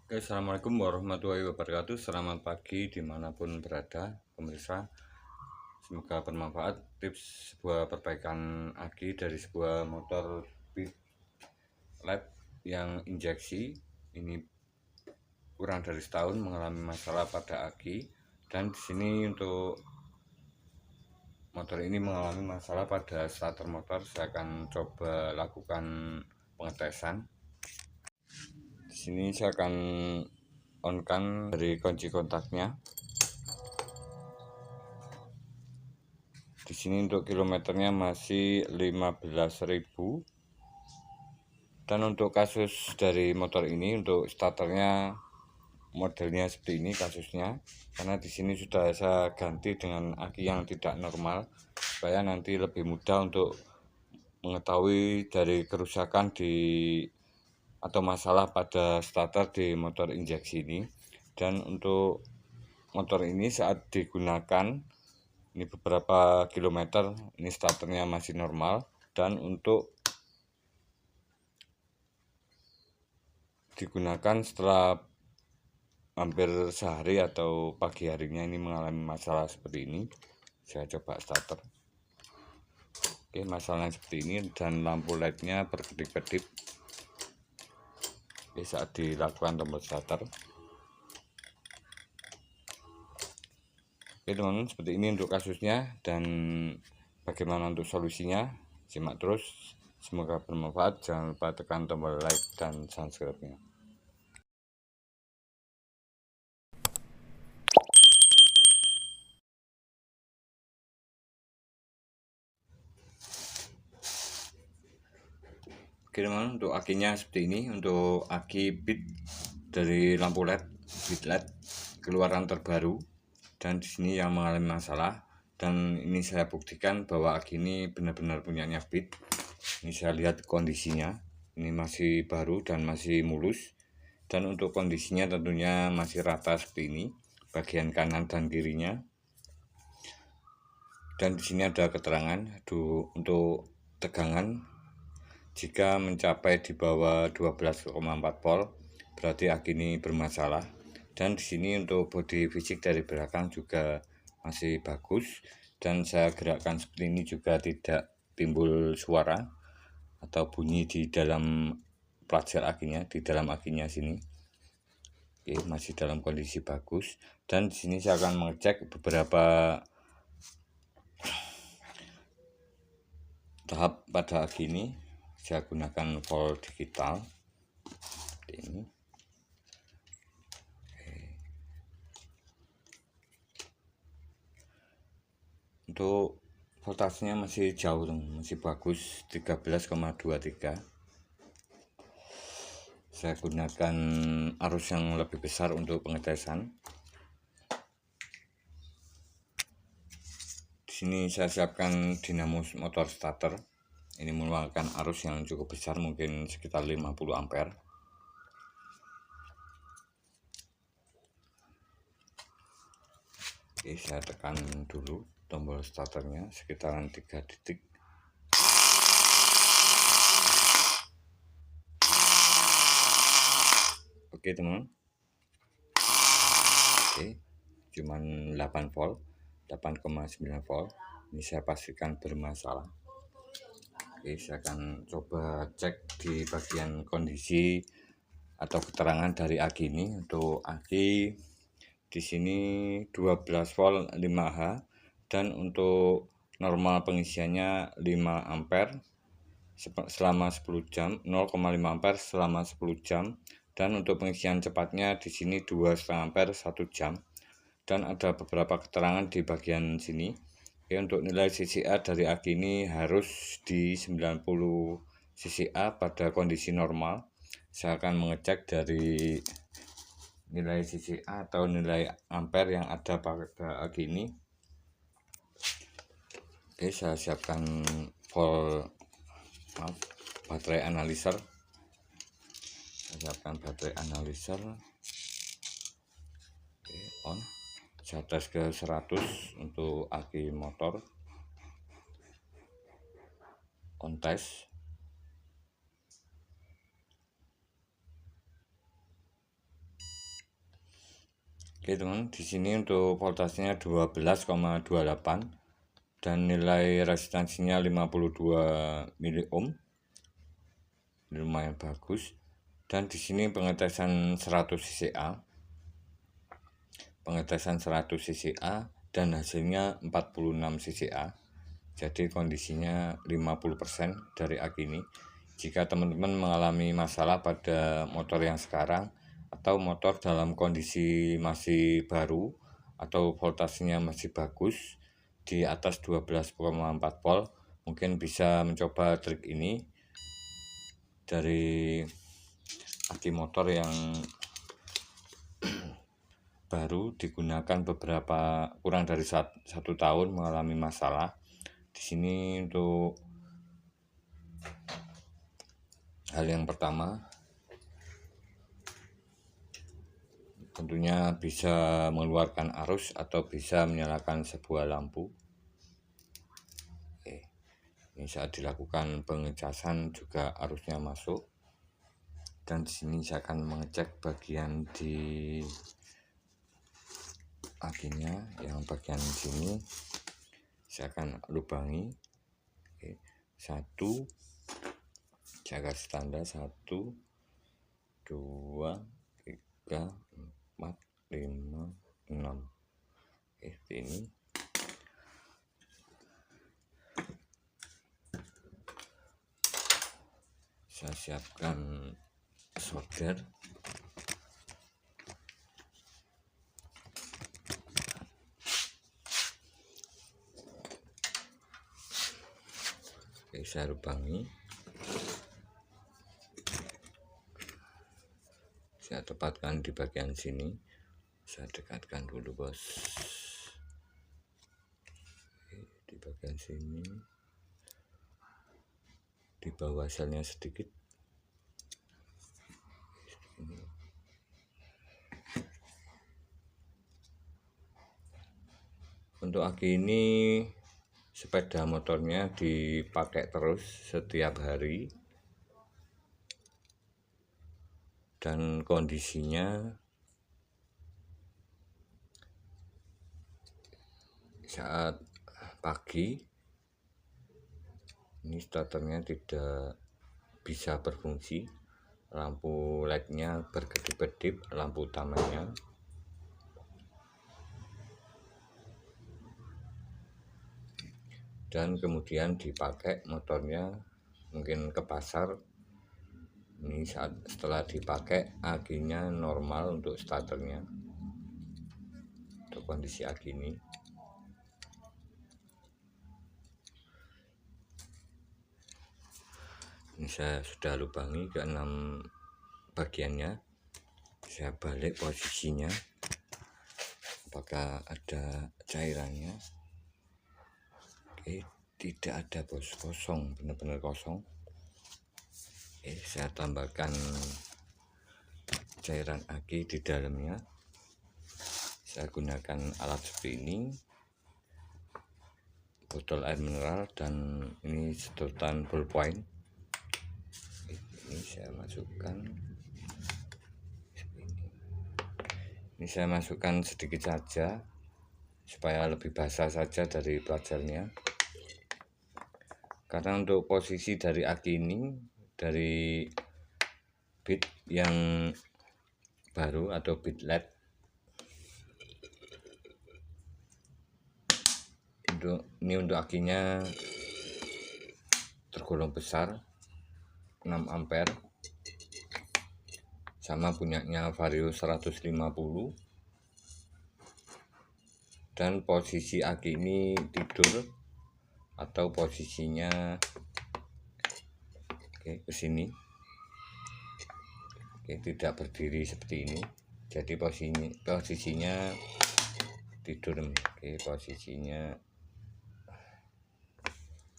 Oke, assalamualaikum warahmatullahi wabarakatuh. Selamat pagi dimanapun berada, pemirsa. Semoga bermanfaat. Tips sebuah perbaikan aki dari sebuah motor Speed Lab yang injeksi ini kurang dari setahun mengalami masalah pada aki, dan di sini untuk motor ini mengalami masalah pada starter motor. Saya akan coba lakukan pengetesan. Di sini saya akan on-kan dari kunci kontaknya. Di sini untuk kilometernya masih 15.000. Dan untuk kasus dari motor ini, untuk starternya modelnya seperti ini kasusnya, karena di sini sudah saya ganti dengan aki yang tidak normal supaya nanti lebih mudah untuk mengetahui dari kerusakan atau masalah pada starter di motor injeksi ini. Dan untuk motor ini saat digunakan ini beberapa kilometer, ini starternya masih normal. Dan untuk digunakan setelah hampir sehari atau pagi harinya ini mengalami masalah seperti ini. Saya coba starter. Oke, masalahnya seperti ini dan lampu LED-nya berkedip-kedip. Oke, saat dilakukan tombol starter. Oke teman-teman, seperti ini untuk kasusnya, dan bagaimana untuk solusinya, simak terus. Semoga bermanfaat. Jangan lupa tekan tombol like dan subscribe-nya. Oke teman-teman, untuk akinya seperti ini. Untuk aki bit dari lampu LED, bit LED keluaran terbaru, dan di sini yang mengalami masalah. Dan ini saya buktikan bahwa aki ini benar-benar punyanya bit. Ini saya lihat kondisinya, ini masih baru dan masih mulus. Dan untuk kondisinya tentunya masih rata seperti ini, bagian kanan dan kirinya. Dan di sini ada keterangan untuk tegangan. Jika mencapai di bawah 12,4 volt, berarti aki ini bermasalah. Dan di sini untuk bodi fisik dari belakang juga masih bagus, dan saya gerakkan seperti ini juga tidak timbul suara atau bunyi di dalam pelajar akinya, di dalam akinya sini. Oke, masih dalam kondisi bagus. Dan di sini saya akan mengecek beberapa tahap pada aki ini. Saya gunakan volt digital ini. Untuk voltasenya masih jauh, masih bagus, 13,23. Saya gunakan arus yang lebih besar untuk pengetesan. Di sini saya siapkan dinamo motor starter. Ini mengeluarkan arus yang cukup besar, mungkin sekitar 50 ampere. Oke, saya tekan dulu tombol starternya sekitaran 3 detik. Oke teman, oke, cuman 8 volt, 8,9 volt. Ini saya pastikan bermasalah. Oke, saya akan coba cek di bagian kondisi atau keterangan dari aki ini. Untuk aki di sini 12 volt 5H, dan untuk normal pengisiannya 5 ampere selama 10 jam, 0,5 ampere selama 10 jam. Dan untuk pengisian cepatnya di sini 2,5 ampere 1 jam. Dan ada beberapa keterangan di bagian sini. Oke, untuk nilai CCA dari aki ini harus di 90 CCA pada kondisi normal. Saya akan mengecek dari nilai CCA atau nilai ampere yang ada pada aki ini. Oke, saya siapkan baterai analyzer. Saya siapkan baterai analyzer. Oke, on. Saya tes ke 100 untuk aki motor. On tes. Oke teman, di sini untuk voltasenya 12,28 dan nilai resistansinya 52 mili ohm. Lumayan bagus. Dan di sini pengetesan 100 cca. Pengetesan 100 cca dan hasilnya 46 cca. Jadi kondisinya 50% dari aki ini. Jika teman-teman mengalami masalah pada motor yang sekarang atau motor dalam kondisi masih baru atau voltasenya masih bagus di atas 12,4 volt, mungkin bisa mencoba trik ini dari aki motor yang baru digunakan beberapa kurang dari satu tahun mengalami masalah. Di sini untuk hal yang pertama tentunya bisa mengeluarkan arus atau bisa menyalakan sebuah lampu. Oke. Ini saat dilakukan pengecasan juga arusnya masuk. Dan di sini saya akan mengecek bagian di akinya, yang bagian sini saya akan lubangi. Oke. 1, jaga standar 1, 2, 3, 4, 5, 6. Ini saya siapkan solder. Oke, saya lubangi. Saya tepatkan di bagian sini. Saya dekatkan dulu, bos. Oke, di bagian sini, di bawah selnya sedikit. Untuk aki ini sepeda motornya dipakai terus setiap hari dan kondisinya saat pagi ini starternya tidak bisa berfungsi, lampu LED-nya berkedip-kedip, lampu utamanya. Dan kemudian dipakai motornya mungkin ke pasar. Ini setelah dipakai akinya normal untuk starternya, untuk kondisi aki ini. Ini saya sudah lubangi ke 6 bagiannya. Saya balik posisinya, apakah ada cairannya. Oke, tidak ada, bos, kosong, benar-benar kosong. Oke, saya tambahkan cairan aki di dalamnya. Saya gunakan alat seperti ini, botol air mineral, dan ini sedotan ballpoint. Ini saya masukkan. Ini saya masukkan sedikit saja supaya lebih basah saja dari pelajarnya. Karena untuk posisi dari aki ini, dari bit yang baru atau bit LED, untuk akinya tergolong besar, 6 ampere, sama punyanya Vario 150. Dan posisi aki ini tidur atau posisinya ke sini. Oke, tidak berdiri seperti ini. Jadi posisinya tidur. Oke, posisinya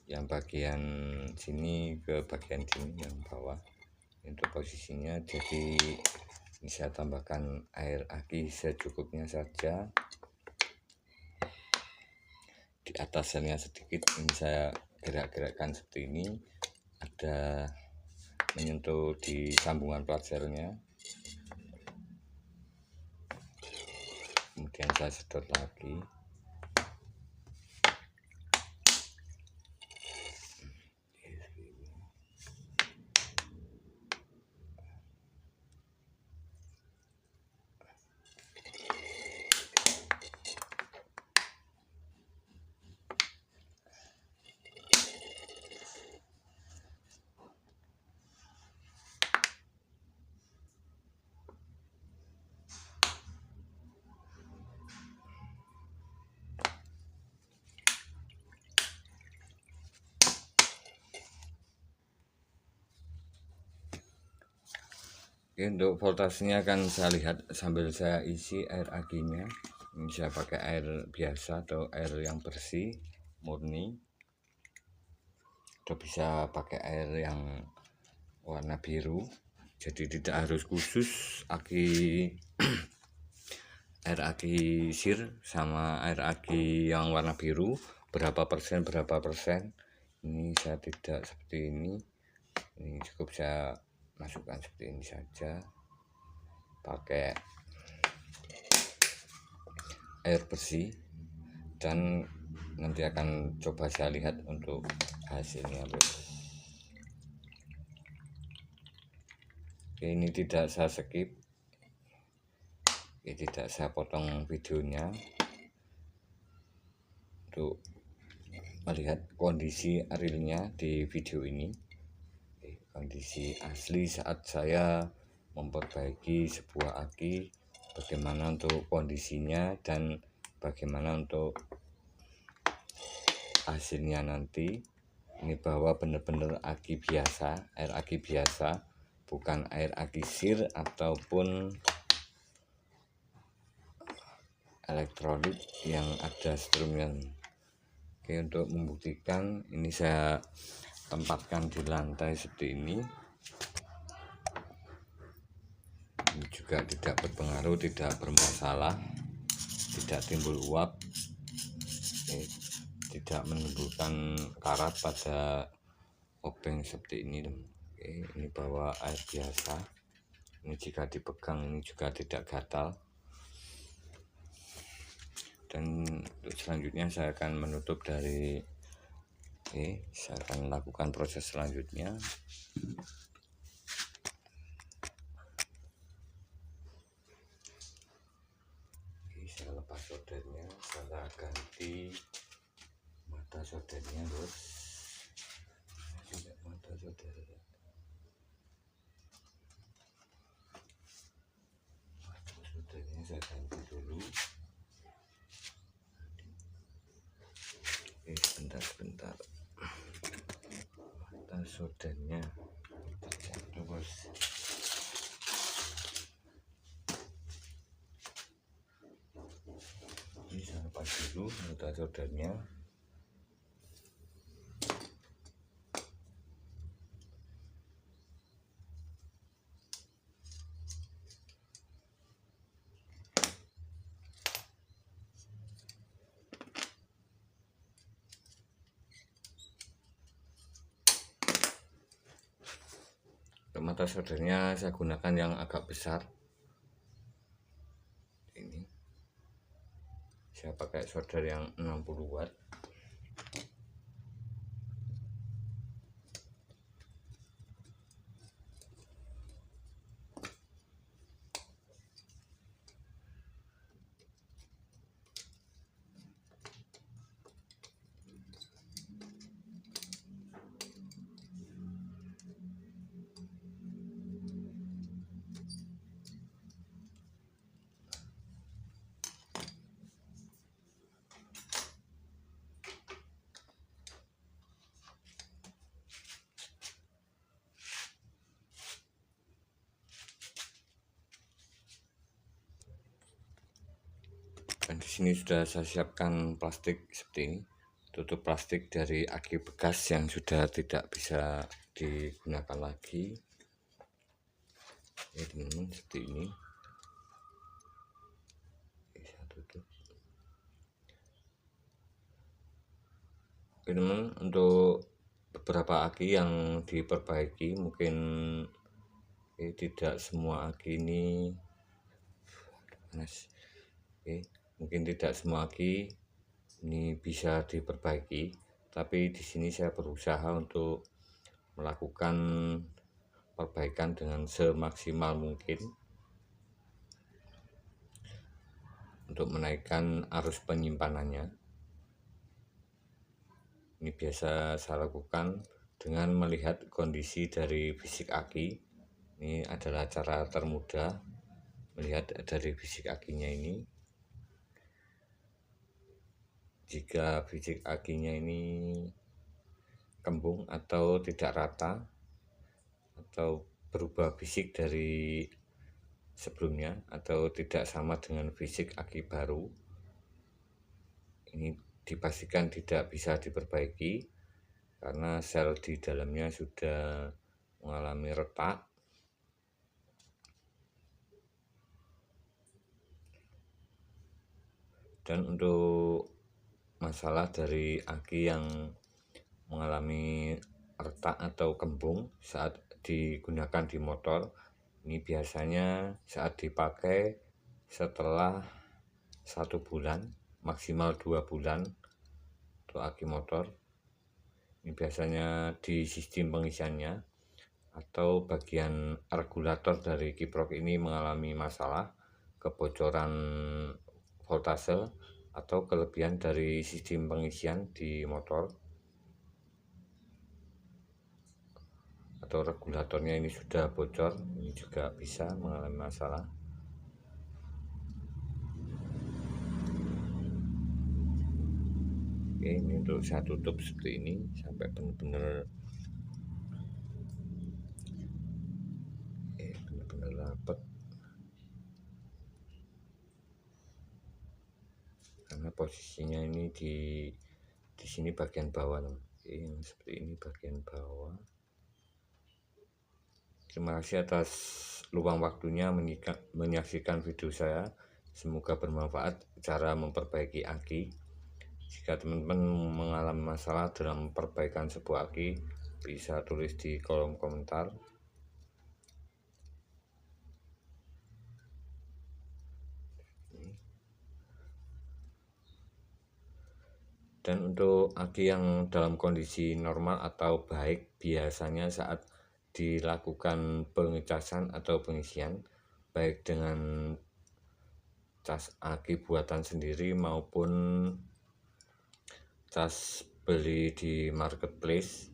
yang bagian sini ke bagian sini yang bawah. Untuk posisinya, jadi ini saya tambahkan air aki secukupnya saja. Di atas selnya sedikit, ini saya gerak-gerakkan seperti ini, ada menyentuh di sambungan plat selnya. kemudian saya sedot lagi. Oke, untuk voltasenya akan saya lihat sambil saya isi air akinya. Ini saya pakai air biasa atau air yang bersih, murni. Atau bisa pakai air yang warna biru. Jadi tidak harus khusus aki air aki sir sama air aki yang warna biru. Berapa persen, Ini saya tidak seperti ini. Ini cukup saya masukkan seperti ini saja, pakai air bersih, dan nanti akan coba saya lihat untuk hasilnya, bos. Oke, ini tidak saya skip, tidak saya potong videonya untuk melihat kondisi realnya di video ini. Kondisi asli saat saya memperbaiki sebuah aki, bagaimana untuk kondisinya dan bagaimana untuk hasilnya nanti. Ini bahwa benar-benar aki biasa, air aki biasa, bukan air aki sir ataupun elektrolit yang ada strumnya. Oke, untuk membuktikan ini saya tempatkan di lantai seperti ini. Ini juga tidak berpengaruh, tidak bermasalah, tidak timbul uap, tidak menimbulkan karat pada obeng seperti ini. Oke, ini bawa air biasa. Ini jika dipegang ini juga tidak gatal. Dan untuk selanjutnya saya akan menutup dari saya akan lakukan proses selanjutnya. Saya lepas soldernya, saya ganti mata soldernya, bos. Tidak mata soldernya. Mata soldernya saya ganti dulu. Sebentar. Mata soldernya terjatuh, bos. Ini saya lepas dulu mata soldernya. Mata soldernya saya gunakan yang agak besar. Ini saya pakai solder yang 60 watt. Dan di sini sudah saya siapkan plastik seperti ini, tutup plastik dari aki bekas yang sudah tidak bisa digunakan lagi. Ya teman-teman, seperti ini. Saya tutup. Oke teman, untuk beberapa aki yang diperbaiki, mungkin tidak semua aki ini panas. Oke, mungkin tidak semua aki ini bisa diperbaiki, tapi di sini saya berusaha untuk melakukan perbaikan dengan semaksimal mungkin untuk menaikkan arus penyimpanannya. Ini biasa saya lakukan dengan melihat kondisi dari fisik aki. Ini adalah cara termudah melihat dari fisik akinya ini. Jika fisik akinya ini kembung atau tidak rata atau berubah fisik dari sebelumnya atau tidak sama dengan fisik aki baru, ini dipastikan tidak bisa diperbaiki karena sel di dalamnya sudah mengalami retak. Dan untuk masalah dari aki yang mengalami retak atau kembung saat digunakan di motor, ini biasanya saat dipakai setelah 1 bulan maksimal 2 bulan untuk aki motor. Ini biasanya di sistem pengisiannya atau bagian regulator dari kiprok ini mengalami masalah, kebocoran voltase atau kelebihan dari sistem pengisian di motor, atau regulatornya ini sudah bocor, ini juga bisa mengalami masalah. Oke, ini untuk saya tutup seperti ini sampai benar-benar rapat, karena posisinya ini di sini bagian bawah. Oke, yang seperti ini bagian bawah. Terima kasih atas luang waktunya menyaksikan video saya. Semoga bermanfaat cara memperbaiki aki. Jika teman-teman mengalami masalah dalam perbaikan sebuah aki, bisa tulis di kolom komentar. Dan untuk aki yang dalam kondisi normal atau baik, biasanya saat dilakukan pengecasan atau pengisian, baik dengan cas aki buatan sendiri maupun cas beli di marketplace,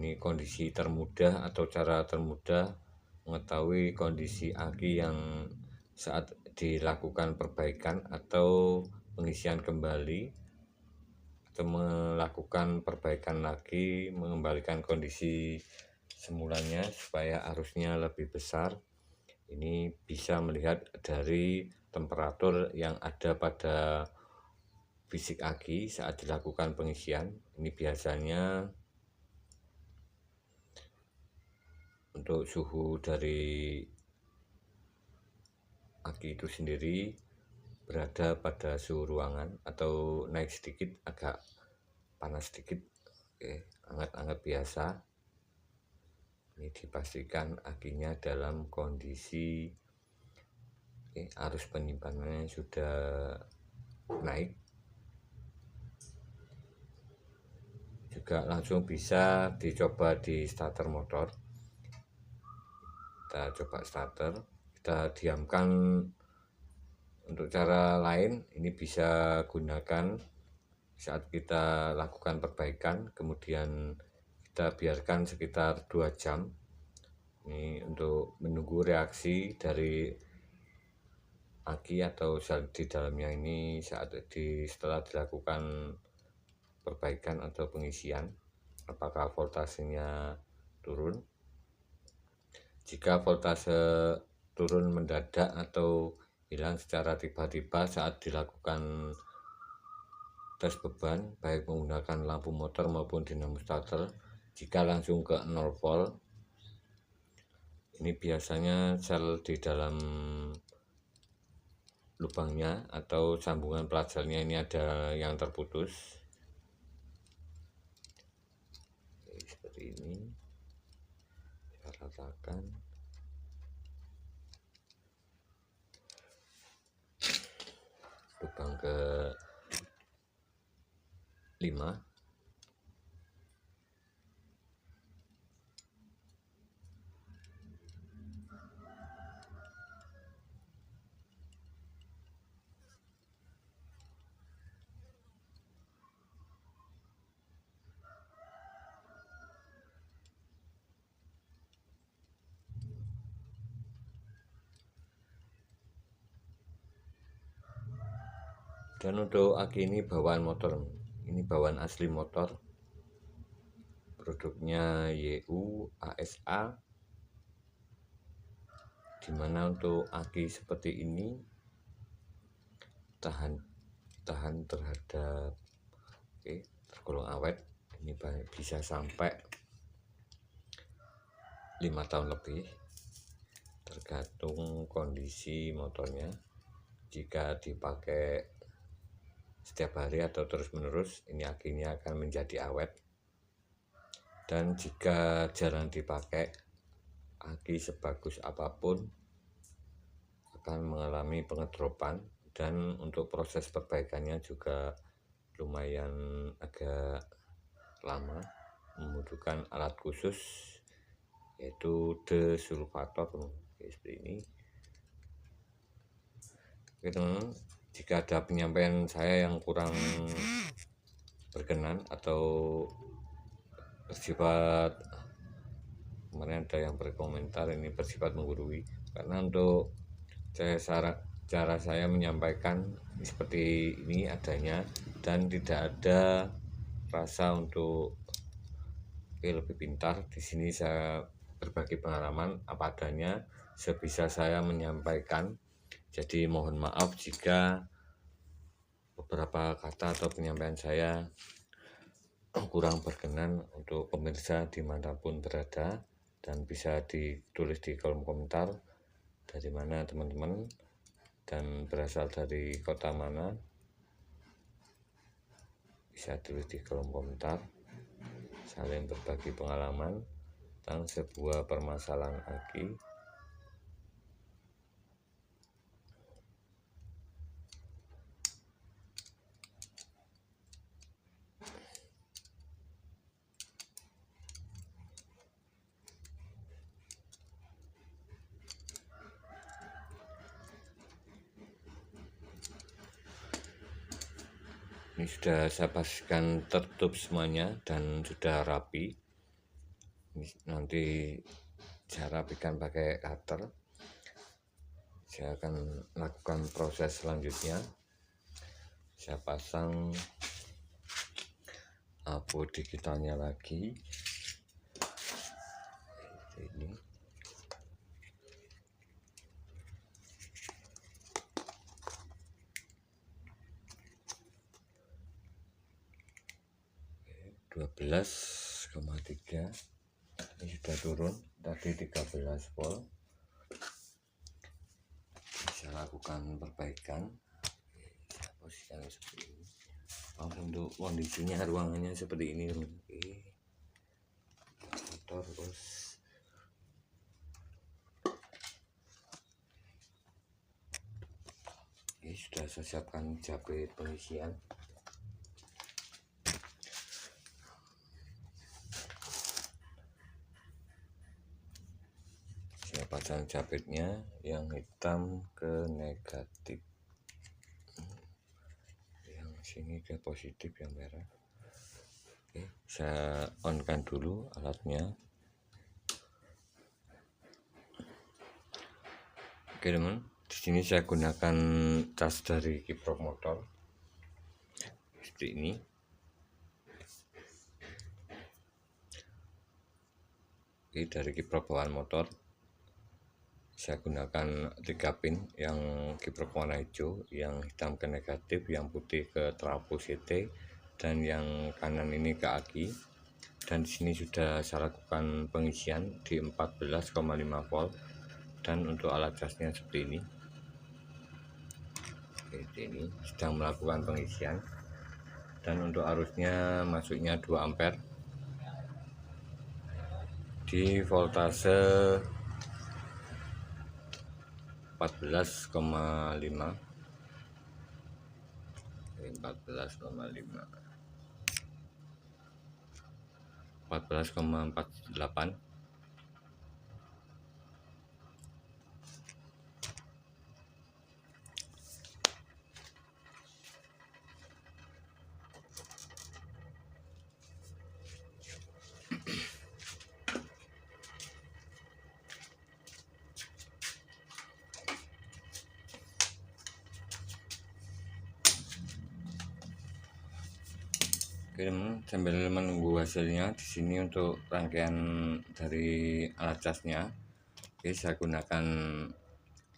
ini kondisi termudah atau cara termudah mengetahui kondisi aki yang saat dilakukan perbaikan atau pengisian kembali, atau melakukan perbaikan lagi, mengembalikan kondisi semulanya supaya arusnya lebih besar. Ini bisa melihat dari temperatur yang ada pada fisik aki saat dilakukan pengisian. Ini biasanya untuk suhu dari aki itu sendiri berada pada suhu ruangan atau naik sedikit, agak panas sedikit. Oke, hangat-hangat biasa. Ini dipastikan akinya dalam kondisi arus penyimpanannya sudah naik. Juga langsung bisa dicoba di starter motor. Kita coba starter, kita diamkan. Untuk cara lain ini bisa gunakan saat kita lakukan perbaikan, kemudian kita biarkan sekitar 2 jam. Ini untuk menunggu reaksi dari aki atau sel di dalamnya ini setelah dilakukan perbaikan atau pengisian, apakah voltasenya turun. Jika voltase turun mendadak atau hilang secara tiba-tiba saat dilakukan tes beban, baik menggunakan lampu motor maupun dinamo starter, jika langsung ke 0 volt, ini biasanya sel di dalam lubangnya atau sambungan pelajarnya ini ada yang terputus. Oke, seperti ini saya ratakan. lubang ke 5. Dan untuk aki ini bawaan motor, ini bawaan asli motor, produknya YU ASA, dimana untuk aki seperti ini tahan terhadap tergolong awet. Ini bisa sampai 5 tahun lebih, tergantung kondisi motornya. Jika dipakai setiap hari atau terus menerus, ini akinya akan menjadi awet. Dan jika jarang dipakai, aki sebagus apapun akan mengalami pengedropan, dan untuk proses perbaikannya juga lumayan agak lama, membutuhkan alat khusus yaitu desulfator seperti ini. Oke teman-teman, jika ada penyampaian saya yang kurang berkenan atau bersifat, kemarin ada yang berkomentar ini bersifat menggurui, karena untuk cara saya menyampaikan seperti ini adanya, dan tidak ada rasa untuk lebih pintar. Di sini saya berbagi pengalaman apa adanya, sebisa saya menyampaikan. Jadi mohon maaf jika beberapa kata atau penyampaian saya kurang berkenan untuk pemirsa dimanapun berada, dan bisa ditulis di kolom komentar dari mana teman-teman dan berasal dari kota mana, bisa tulis di kolom komentar. Saling berbagi pengalaman tentang sebuah permasalahan aki. Ini sudah saya pastikan tertutup semuanya dan sudah rapi. Ini nanti saya rapikan pakai cutter. Saya akan lakukan proses selanjutnya. Saya pasang abu digitalnya lagi. Ini (12,3). Ini sudah turun, tadi 13 volt. Saya lakukan perbaikan. Saya posisikan seperti ini. Untuk kondisinya ruangannya seperti ini. Terus ini sudah saya siapkan jabet pengisian. Saya pasang jabetnya yang hitam ke negatif, yang sini ke positif, yang merah. Oke, saya on-kan dulu alatnya. Oke teman, di sini saya gunakan cas dari kiprok motor seperti ini. Oke, dari kiprok bawaan motor saya gunakan 3 pin, yang kiprok warna hijau, yang hitam ke negatif, yang putih ke trafo CT, dan yang kanan ini ke aki. Dan di sini sudah saya lakukan pengisian di 14,5 volt, dan untuk alat casnya seperti ini. Oke, ini sedang melakukan pengisian, dan untuk arusnya masuknya 2 ampere di voltase 14,5. 14,5, 14,48. Oke teman, sambil menunggu hasilnya, di sini untuk rangkaian dari alat casnya, oke, saya gunakan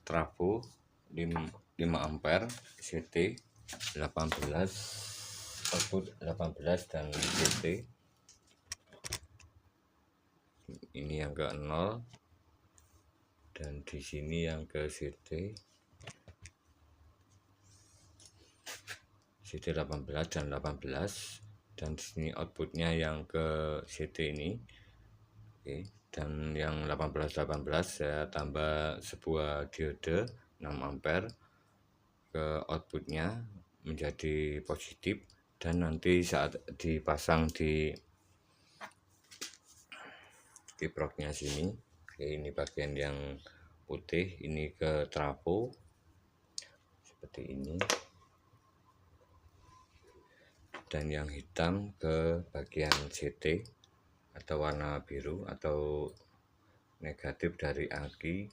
trafo 5 ampere CT 18, output 18 dan CT. Ini yang ke 0 dan di sini yang ke CT 18 dan 18, dan di sini outputnya yang ke CT ini. Oke, dan yang 18 saya tambah sebuah diode 6 ampere ke outputnya menjadi positif, dan nanti saat dipasang di kiproknya sini, oke, ini bagian yang putih ini ke trafo seperti ini, dan yang hitam ke bagian CT atau warna biru atau negatif dari aki.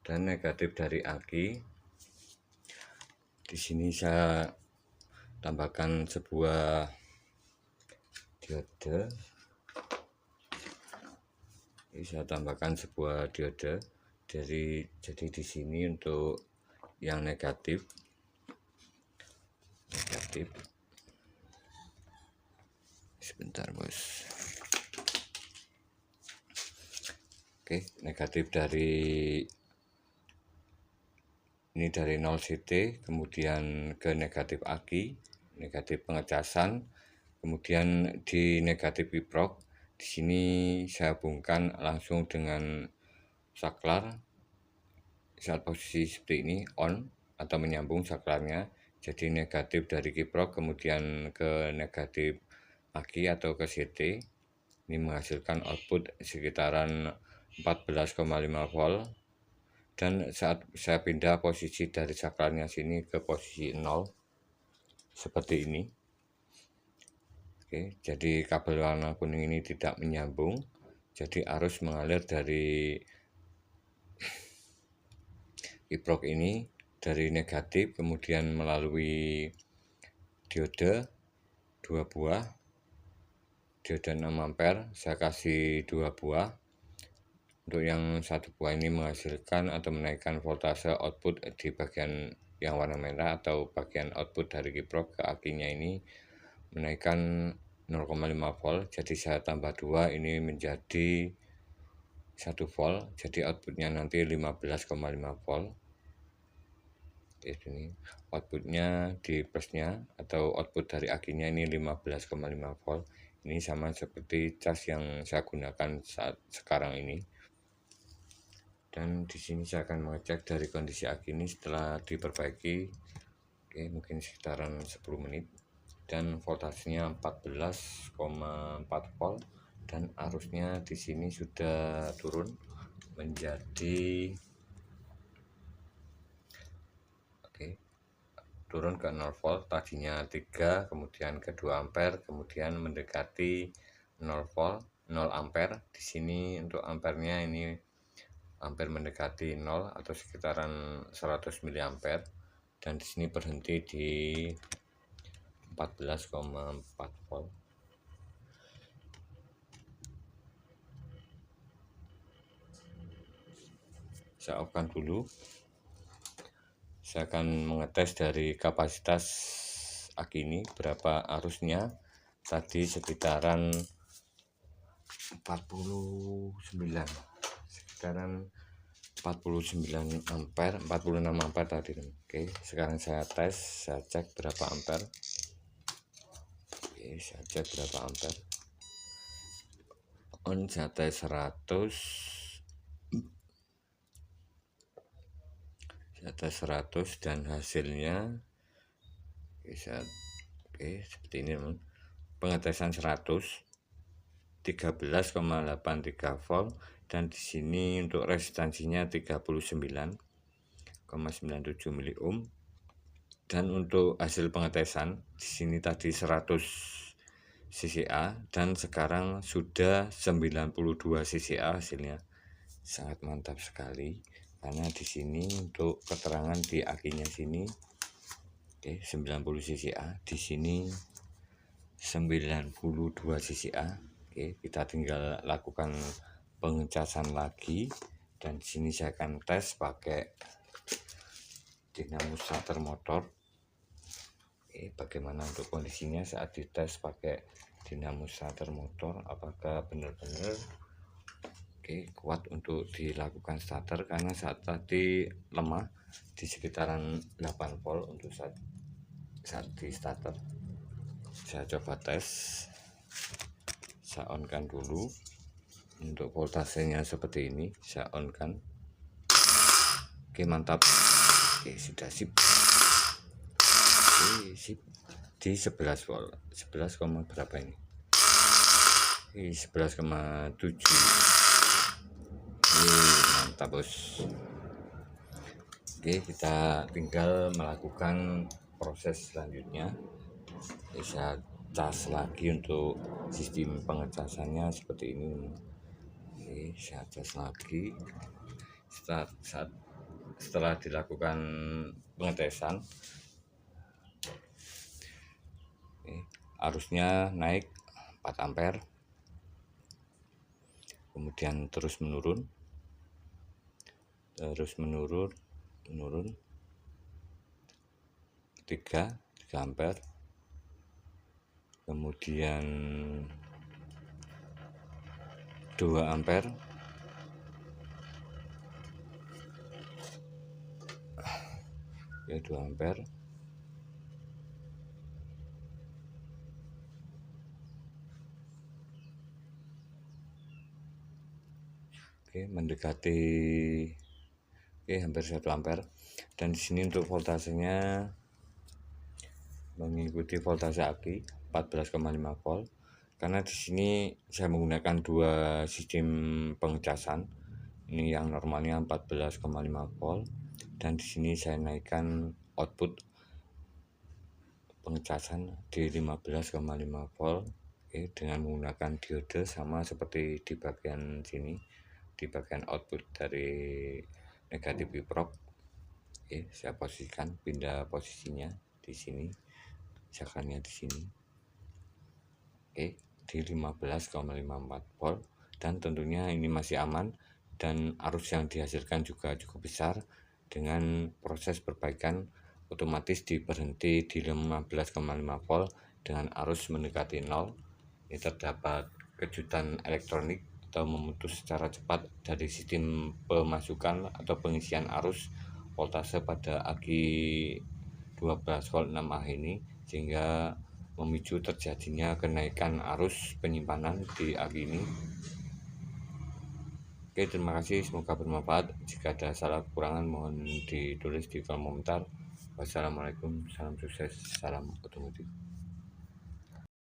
Dan negatif dari aki. Di sini saya tambahkan sebuah diode. Saya tambahkan sebuah diode. Jadi di sini untuk yang negatif. Sebentar bos. Oke, negatif dari ini dari 0 CT, kemudian ke negatif aki, negatif pengecasan, kemudian di negatif kiprok. Di sini saya hubungkan langsung dengan saklar saat posisi seperti ini, on atau menyambung saklarnya. Jadi negatif dari kiprok kemudian ke negatif aki atau ke CT. Ini menghasilkan output sekitaran 14,5 volt. Dan saat saya pindah posisi dari saklarnya sini ke posisi 0 seperti ini. Oke, jadi kabel warna kuning ini tidak menyambung, jadi arus mengalir dari kiprok ini dari negatif kemudian melalui diode 2 buah, diode 6 ampere saya kasih 2 buah. Untuk yang 1 buah ini menghasilkan atau menaikkan voltase output di bagian yang warna merah atau bagian output dari kiprok ke akinya ini menaikkan 0,5 volt. Jadi saya tambah 2, ini menjadi 1 volt. Jadi outputnya nanti 15,5 volt. Di sini outputnya di plusnya atau output dari akinya ini 15,5 volt. Ini sama seperti cas yang saya gunakan saat sekarang ini. Dan di sini saya akan mengecek dari kondisi aki ini setelah diperbaiki. Oke, mungkin sekitaran 10 menit. Dan voltasenya 14,4 volt, dan arusnya di sini sudah turun menjadi turun ke 0 volt. Tadinya 3, kemudian ke 2 ampere, kemudian mendekati 0 volt, 0 ampere. Di sini untuk ampernya ini hampir mendekati 0 atau sekitaran 100 mA, dan di sini berhenti di 14,4 volt. Saya off-kan dulu. Saya akan mengetes dari kapasitas aki ini berapa arusnya. Tadi sekitaran 49 ampere, 46 ampere tadi. Oke, sekarang saya tes, saya cek berapa ampere. Oke, saya cek berapa ampere. on jatah 100, dan hasilnya bisa seperti ini teman. Pengetesan 100 13,83 volt, dan di sini untuk resistansinya 39,97 mili ohm. Dan untuk hasil pengetesan di sini tadi 100 CCA dan sekarang sudah 92 CCA hasilnya. Sangat mantap sekali karena di sini untuk keterangan di akinya sini 90 CCA, di sini 92 CCA. Kita tinggal lakukan pengecasan lagi, dan di sini saya akan tes pakai dinamo starter motor. Bagaimana untuk kondisinya saat dites pakai dinamo starter motor, apakah benar-benar kuat untuk dilakukan starter, karena saat tadi lemah di sekitaran 8 volt untuk saat di starter. Saya coba tes, saya on kan dulu. Untuk voltasenya seperti ini, saya on kan. Mantap. Sudah sip. Sip di 11 volt, 11, berapa ini? 11,7. Mantap bos. Kita tinggal melakukan proses selanjutnya. Saya cas lagi untuk sistem pengecasannya seperti ini. Saya cas lagi. Setelah dilakukan pengetesan, arusnya naik 4 ampere, kemudian terus menurun 3 ampere, kemudian 2 ampere, ya 2 ampere, mendekati hampir 1 ampere. Dan di sini untuk voltasenya mengikuti voltase aki 14,5 volt, karena di sini saya menggunakan 2 sistem pengecasan. Ini yang normalnya 14,5 volt, dan di sini saya naikkan output pengecasan di 15,5 volt dengan menggunakan diode sama seperti di bagian sini, di bagian output dari negatif biprop. Saya posisikan, pindah posisinya di sini, misalkannya di sini, di 15,54 volt, dan tentunya ini masih aman, dan arus yang dihasilkan juga cukup besar. Dengan proses perbaikan otomatis diberhenti di 15,5 volt dengan arus mendekati 0. Ini terdapat kejutan elektronik atau memutus secara cepat dari sistem pemasukan atau pengisian arus voltase pada aki 12 volt 6A ini, sehingga memicu terjadinya kenaikan arus penyimpanan di aki ini. Terima kasih, semoga bermanfaat. Jika ada salah kekurangan mohon ditulis di kolom komentar. Wassalamualaikum, salam sukses, salam otomotif.